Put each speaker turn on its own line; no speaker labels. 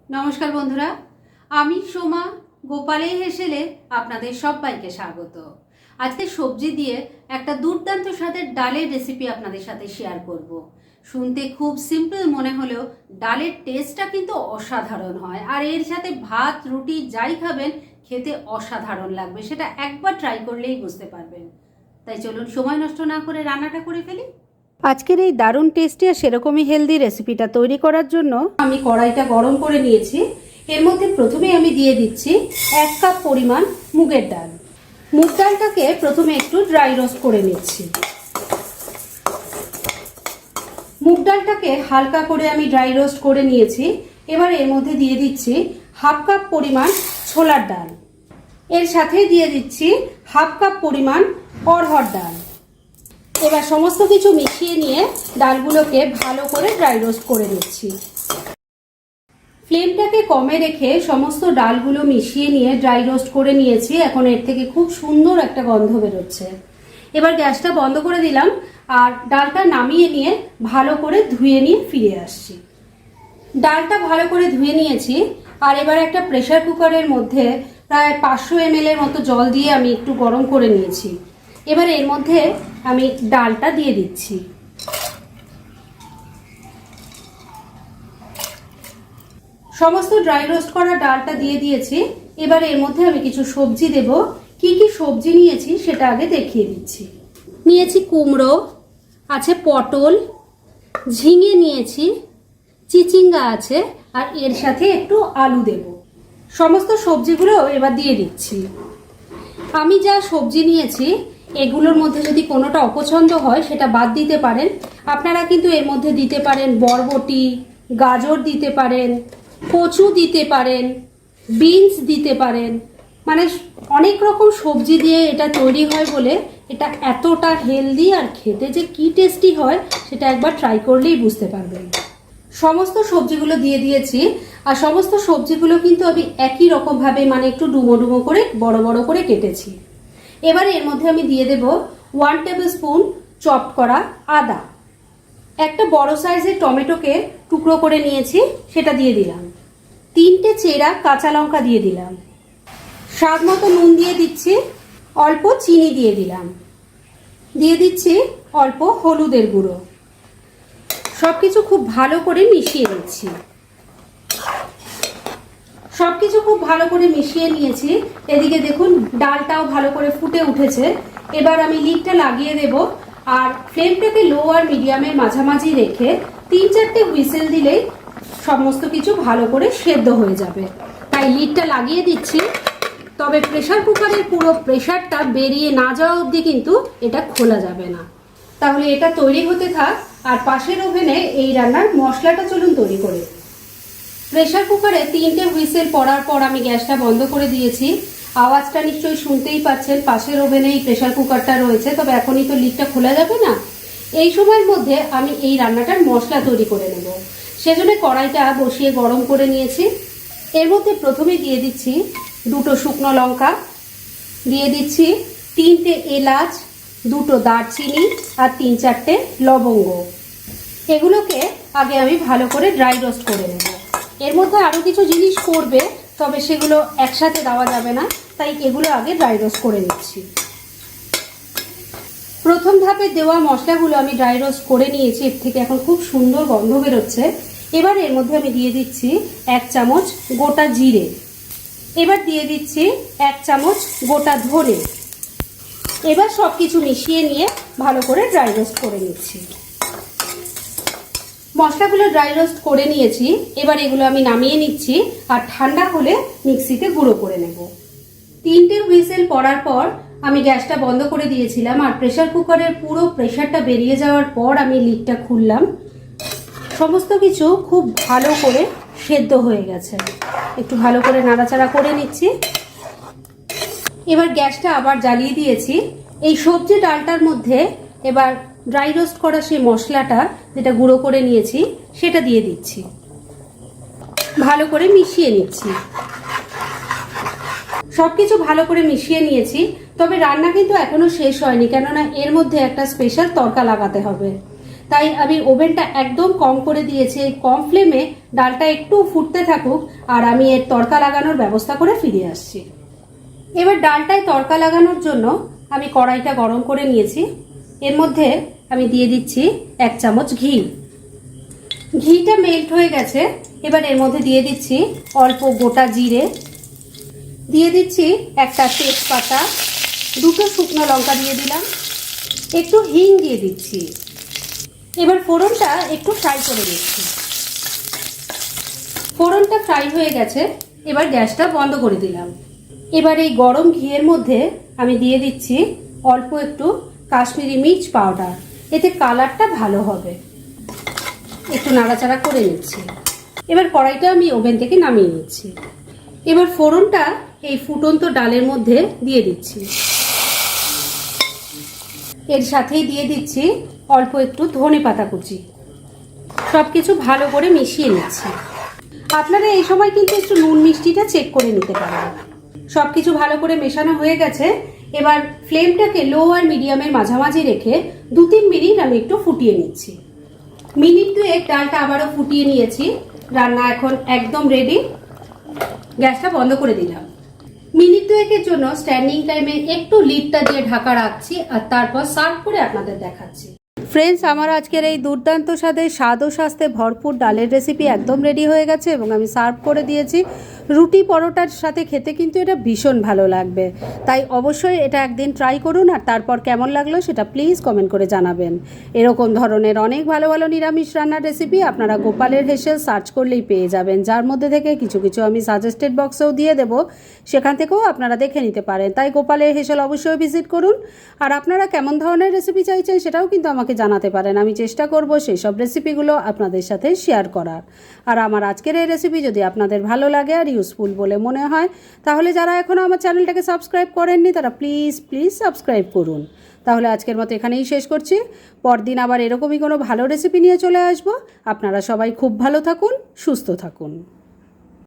নমস্কার বন্ধুরা, আমি সোমা গোপালের হেসেলে আপনাদের সবাইকে স্বাগত। আজকে সবজি দিয়ে একটা দুর্দান্ত স্বাদের ডালের রেসিপি আপনাদের সাথে শেয়ার করব। শুনতে খুব সিম্পল মনে হলেও ডালের টেস্টটা কিন্তু অসাধারণ হয়, আর এর সাথে ভাত রুটি যাই খাবেন খেতে অসাধারণ লাগবে। সেটা একবার ট্রাই করলেই বুঝতে পারবেন। তাই চলুন সময় নষ্ট না করে রান্নাটা করে ফেলি। আজকের এই দারুণ টেস্টি আর সেরকমই হেলদি রেসিপিটা তৈরি করার জন্য আমি কড়াইটা গরম করে নিয়েছি। এর মধ্যে প্রথমেই আমি দিয়ে দিচ্ছি 1 কাপ পরিমাণ মুগের ডাল। মুগ ডালটাকে প্রথমে একটু ড্রাই রোস্ট করে নিচ্ছি। মুগ ডালটাকে হালকা করে আমি ড্রাই রোস্ট করে নিয়েছি। এবার এর মধ্যে দিয়ে দিচ্ছি 1/2 কাপ পরিমাণ ছোলার ডাল। এর সাথে দিয়ে দিচ্ছি 1/2 কাপ পরিমাণ অড়হর ডাল। এবার সমস্ত কিছু মিশিয়ে নিয়ে ডালগুলোকে ভালো করে ড্রাই রোস্ট করে নিচ্ছি। ফ্লেমটাকে কমে রেখে সমস্ত ডালগুলো মিশিয়ে নিয়ে ড্রাই রোস্ট করে নিয়েছি। এখন এর থেকে খুব সুন্দর একটা গন্ধ বেরোচ্ছে। এবার গ্যাসটা বন্ধ করে দিলাম আর ডালটা নামিয়ে নিয়ে ভালো করে ধুয়ে নিয়ে ফিরে আসছি। ডালটা ভালো করে ধুয়ে নিয়েছি আর এবার একটা প্রেসার কুকারের মধ্যে প্রায় 500 ml এর মতো জল দিয়ে আমি একটু গরম করে নিয়েছি। এবার এর মধ্যে আমি ডালটা দিয়ে দিচ্ছি। সমস্ত ড্রাই রোস্ট করা ডালটা দিয়ে দিয়েছি। এবার এর মধ্যে আমি কিছু সবজি দেব। কি কি সবজি নিয়েছি সেটা আগে দেখিয়ে দিচ্ছি। নিয়েছি কুমড়ো, আছে পটল, ঝিঙে নিয়েছি, চিচিঙ্গা আছে, আর এর সাথে একটু আলু দেব। সমস্ত সবজিগুলো এবার দিয়ে দিচ্ছি। আমি যা সবজি নিয়েছি এগুলোর মধ্যে যদি কোনোটা অপছন্দ হয় সেটা বাদ দিতে পারেন। আপনারা কিন্তু এর মধ্যে দিতে পারেন বরবটি, গাজর দিতে পারেন, কচু দিতে পারেন, বিনস দিতে পারেন। মানে অনেক রকম সবজি দিয়ে এটা তৈরি হয় বলে এটা এতটা হেলদি আর খেতে যে কি টেস্টি হয় সেটা একবার ট্রাই করলেই বুঝতে পারবেন। সমস্ত সবজিগুলো দিয়ে দিয়েছি আর সমস্ত সবজিগুলো কিন্তু আমি একই রকমভাবে মানে একটু ডুমো ডুমো করে বড় বড় করে কেটেছি। এবার এর মধ্যে আমি দিয়ে দেব 1 টেবিল স্পুন চপ করা আদা। একটা বড় সাইজের টমেটোকে টুকরো করে নিয়েছি, সেটা দিয়ে দিলাম। 3টে চেরা কাঁচা লঙ্কা দিয়ে দিলাম। স্বাদ মতো নুন দিয়ে দিচ্ছি। অল্প চিনি দিয়ে দিলাম। দিয়ে দিচ্ছি অল্প হলুদের গুঁড়ো। সবকিছু খুব ভালো করে মিশিয়ে নিচ্ছি। সবকিছু খুব ভালো করে মিশিয়ে নিয়েছি। এদিকে দেখুন ডালটাও ভালো করে ফুটে উঠেছে। এবার আমি লিডটা লাগিয়ে দেব আর ফ্লেমটাকে লো আর মিডিয়ামের মাঝামাঝি রেখে 3-4টে হুইসেল দিলেই সমস্ত কিছু ভালো করে সেদ্ধ হয়ে যাবে। তাই লিডটা লাগিয়ে দিচ্ছি। তবে প্রেসার কুকারের পুরো প্রেসারটা বেরিয়ে না যাওয়া অবধি কিন্তু এটা খোলা যাবে না। তাহলে এটা তৈরি হতে থাক আর পাশের ওভেনে এই রান্নার মশলাটা চলুন তৈরি করে। প্রেসার কুকারে 3টে হুইসেল পড়ার পর আমি গ্যাসটা বন্ধ করে দিয়েছি। আওয়াজটা নিশ্চয়ই শুনতেই পাচ্ছেন। পাশের ওভেনে এই প্রেসার কুকারটা রয়েছে, তবে এখনই তো লিডটা খোলা যাবে না। এই সময়ের মধ্যে আমি এই রান্নাটার মশলা তৈরি করে নেব। সেজন্য কড়াইটা বসিয়ে গরম করে নিয়েছি। এর মধ্যে প্রথমে দিয়ে দিচ্ছি 2টো শুকনো লঙ্কা, দিয়ে দিচ্ছি 3টে এলাচ, 2টো দারচিনি আর 3-4টে লবঙ্গ। এগুলোকে আগে আমি ভালো করে ড্রাই রোস্ট করে নেব। এর মধ্যে আরও কিছু জিনিস পড়বে, তবে সেগুলো একসাথে দেওয়া যাবে না, তাই এগুলো আগে ড্রাই রোস্ট করে নিচ্ছি। প্রথম ধাপে দেওয়া মশলাগুলো আমি ড্রাই রোস্ট করে নিয়েছি। এর থেকে এখন খুব সুন্দর গন্ধ বেরোচ্ছে। এবার এর মধ্যে আমি দিয়ে দিচ্ছি 1 চামচ গোটা জিরে। এবার দিয়ে দিচ্ছি 1 চামচ গোটা ধনে। এবার সব কিছু মিশিয়ে নিয়ে ভালো করে ড্রাই রোস্ট করে নিচ্ছি। মশলাগুলো ড্রাই রোস্ট করে নিয়েছি। এবার এগুলো আমি নামিয়ে নিচ্ছি আর ঠান্ডা হলে মিক্সিতে গুঁড়ো করে নেব। 3টে হুইসেল পড়ার পর আমি গ্যাসটা বন্ধ করে দিয়েছিলাম আর প্রেসার কুকারের পুরো প্রেসারটা বেরিয়ে যাওয়ার পর আমি লিডটা খুললাম। সমস্ত কিছু খুব ভালো করে সেদ্ধ হয়ে গেছে। একটু ভালো করে নাড়াচাড়া করে নিচ্ছি। এবার গ্যাসটা আবার জ্বালিয়ে দিয়েছি। এই সবজি ডালটার মধ্যে এবার ড্রাই রোস্ট করা সেই মশলাটা যেটা গুঁড়ো করে নিয়েছি সেটা দিয়ে দিচ্ছি। ভালো করে মিশিয়ে নিচ্ছি। সবকিছু ভালো করে মিশিয়ে নিয়েছি। তবে রান্না কিন্তু এখনো শেষ হয়নি, কেননা এর মধ্যে একটা স্পেশাল তড়কা লাগাতে হবে। তাই আমি ওভেনটা একদম কম করে দিয়েছি। এই কম ফ্লেমে ডালটা একটু ফুটতে থাকুক আর আমি এর তড়কা লাগানোর ব্যবস্থা করে ফিরে আসছি। এবার ডালটায় তড়কা লাগানোর জন্য আমি কড়াইটা গরম করে নিয়েছি। এর মধ্যে আমি দিয়ে দিচ্ছি 1 চামচ ঘি। ঘিটা মেল্ট হয়ে গেছে। এবার এর মধ্যে দিয়ে দিচ্ছি অল্প গোটা জিরে, দিয়ে দিচ্ছি একটা তেজপাতা, 2টো শুকনো লঙ্কা দিয়ে দিলাম, একটু হিং দিয়ে দিচ্ছি। এবার ফোড়নটা একটু ফ্রাই করে দিচ্ছি। ফোড়নটা ফ্রাই হয়ে গেছে। এবার গ্যাসটা বন্ধ করে দিলাম। এবার এই গরম ঘিয়ের মধ্যে আমি দিয়ে দিচ্ছি অল্প একটু কাশ্মীরি মির্চ পাউডার, এতে কালারটা ভালো হবে। একটু নাড়াচাড়া করে নিচ্ছি। এবার কড়াইটা আমি ওভেন থেকে নামিয়ে নিচ্ছি। এবার ফোড়নটা এই ফুটন্ত ডালের মধ্যে দিয়ে দিচ্ছি। এর সাথেই দিয়ে দিচ্ছি অল্প একটু ধনেপাতা কুচি। সব কিছু ভালো করে মিশিয়ে নিচ্ছি। আপনারা এই সময় কিন্তু একটু নুন মিষ্টিটা চেক করে নিতে পারেন। সব কিছু ভালো করে মেশানো হয়ে গেছে। এবার ফ্লেমটাকে লো আর মিডিয়ামের মাঝামাঝি রেখে 2-3 মিনিট আমি একটু ফুটিয়ে নিচ্ছি। মিনিট 2 ডালটা আবারও ফুটিয়ে নিয়েছি। রান্না এখন একদম রেডি। গ্যাসটা বন্ধ করে দিলাম। মিনিট 2 জন্য স্ট্যান্ডিং টাইমে একটু লিডটা দিয়ে ঢাকা রাখছি আর তারপর সার্ভ করে আপনাদের দেখাচ্ছি। ফ্রেন্ডস, আমার আজকের এই দুর্দান্ত স্বাদ ও স্বাস্থ্যে ভরপুর ডালের রেসিপি একদম রেডি হয়ে গেছে এবং আমি সার্ভ করে দিয়েছি। রুটি পরোটার সাথে খেতে কিন্তু এটা ভীষণ ভালো লাগবে। তাই অবশ্যই এটা একদিন ট্রাই করুন আর তারপর কেমন লাগলো সেটা প্লিজ কমেন্ট করে জানাবেন। এরকম ধরনের অনেক ভালো ভালো নিরামিষ রান্নার রেসিপি আপনারা গোপালের হেসেল সার্চ করলেই পেয়ে যাবেন, যার মধ্যে থেকে কিছু কিছু আমি সাজেস্টেড বক্সেও দিয়ে দেবো, সেখান থেকেও আপনারা দেখে নিতে পারেন। তাই গোপালের হেসেল অবশ্যই ভিজিট করুন। আর আপনারা কেমন ধরনের রেসিপি চাইছেন সেটাও কিন্তু আমাকে জানাতে পারেন। আমি চেষ্টা করব সেই সব রেসিপিগুলো আপনাদের সাথে শেয়ার করার। আর আমার আজকের এই রেসিপি যদি আপনাদের ভালো লাগে আর ইউজফুল বলে মনে হয়, তাহলে যারা এখনও আমার চ্যানেলটাকে সাবস্ক্রাইব করেননি তারা প্লিজ সাবস্ক্রাইব করুন। তাহলে আজকের মতো এখানেই শেষ করছি। পরদিন আবার এরকমই কোনো ভালো রেসিপি নিয়ে চলে আসবো। আপনারা সবাই খুব ভালো থাকুন, সুস্থ থাকুন।